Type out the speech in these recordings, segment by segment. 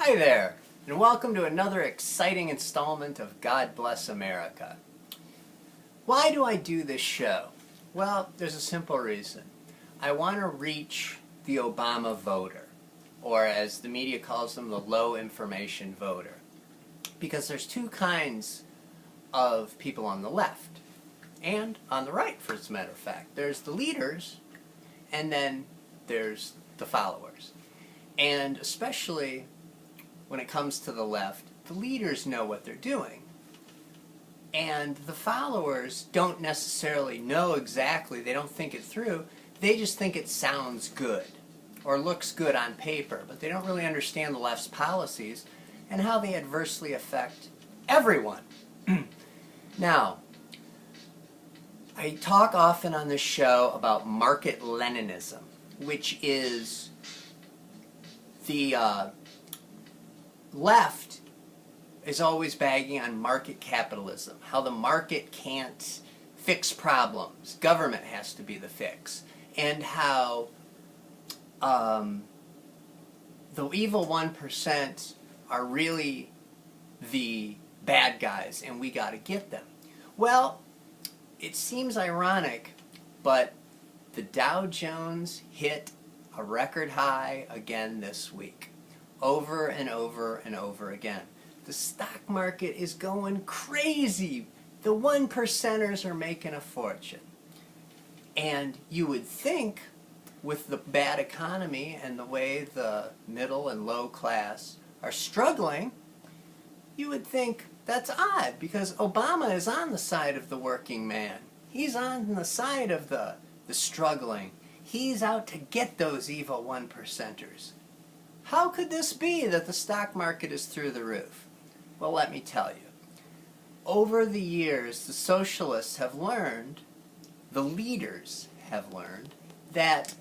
Hi there, and welcome to another exciting installment of God Bless America. Why do I do this show? Well, there's a simple reason. I want to reach the Obama voter, or as the media calls them, the low information voter. Because there's two kinds of people on the left, and on the right, for as a matter of fact. There's the leaders, and then there's the followers. And especially when it comes to the left, the leaders know what they're doing. And the followers don't necessarily know exactly, they don't think it through, they just think it sounds good or looks good on paper, but they don't really understand the left's policies and how they adversely affect everyone. Now, I talk often on this show about market Leninism, which is the left is always bagging on market capitalism, how the market can't fix problems, government has to be the fix, and how the evil 1% are really the bad guys and we got to get them. Well, it seems ironic, but the Dow Jones hit a record high again this week. Over and over and over again. The stock market is going crazy. The 1%ers are making a fortune. And you would think, with the bad economy and the way the middle and low class are struggling, you would think that's odd, because Obama is on the side of the working man. He's on the side of the struggling. He's out to get those evil 1%ers. How could this be that the stock market is through the roof? Well, let me tell you. Over the years, the socialists have learned, the leaders have learned, that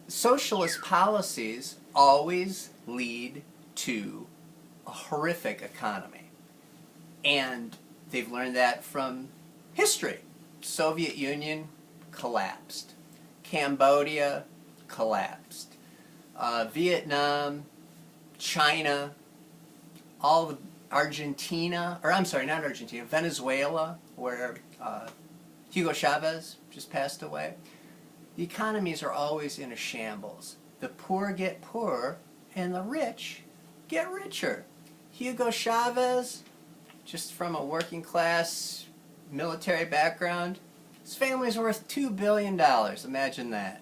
socialist policies always lead to a horrific economy. And they've learned that from history. Soviet Union collapsed. Cambodia collapsed. Vietnam, China, all the Argentina, or I'm sorry, not Argentina, Venezuela, where Hugo Chavez just passed away. The economies are always in a shambles. The poor get poorer, and the rich get richer. Hugo Chavez, just from a working class military background, his family's worth $2 billion. Imagine that.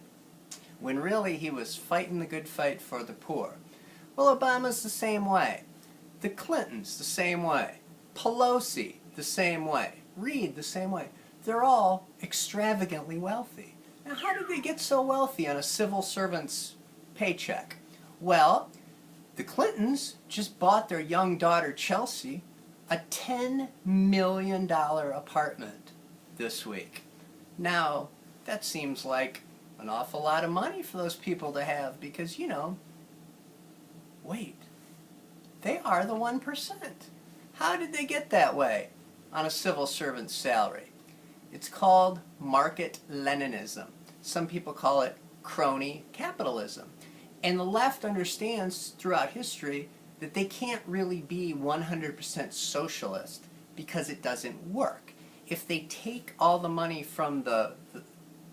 When really he was fighting the good fight for the poor. Well, Obama's the same way. The Clintons, the same way. Pelosi, the same way. Reid, the same way. They're all extravagantly wealthy. Now, how did they get so wealthy on a civil servant's paycheck? Well, the Clintons just bought their young daughter, Chelsea, a $10 million apartment this week. Now, that seems like an awful lot of money for those people to have because, you know, wait, they are the 1%. How did they get that way on a civil servant's salary? It's called market Leninism. Some people call it crony capitalism. And the left understands throughout history that they can't really be 100% socialist because it doesn't work. If they take all the money from the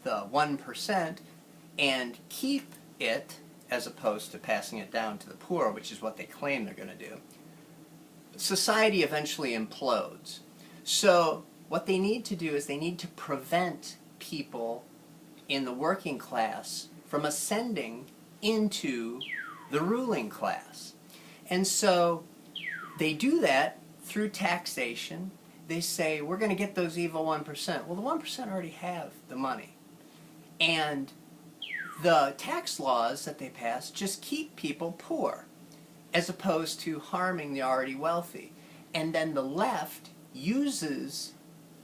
1% and keep it, as opposed to passing it down to the poor, which is what they claim they're going to do, society eventually implodes. So what they need to do is they need to prevent people in the working class from ascending into the ruling class. And so they do that through taxation. They say, we're going to get those evil 1%. Well, the 1% already have the money. And the tax laws that they pass just keep people poor, as opposed to harming the already wealthy. And then the left uses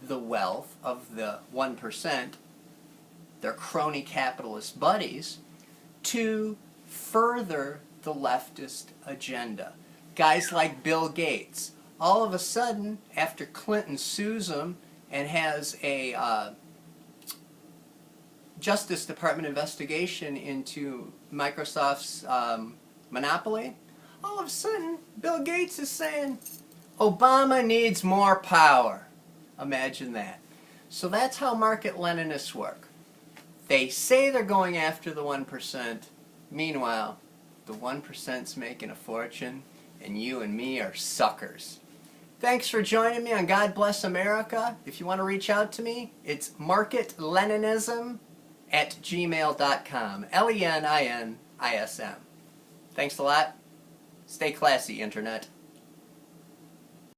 the wealth of the 1%, their crony capitalist buddies, to further the leftist agenda. Guys like Bill Gates, all of a sudden, after Clinton sues him and has a Justice Department investigation into Microsoft's monopoly, all of a sudden, Bill Gates is saying, Obama needs more power. Imagine that. So that's how market Leninists work. They say they're going after the 1%. Meanwhile, the 1%'s making a fortune, and you and me are suckers. Thanks for joining me on God Bless America. If you want to reach out to me, it's marketleninism@gmail.com. LENINISM. Thanks a lot. Stay classy, Internet.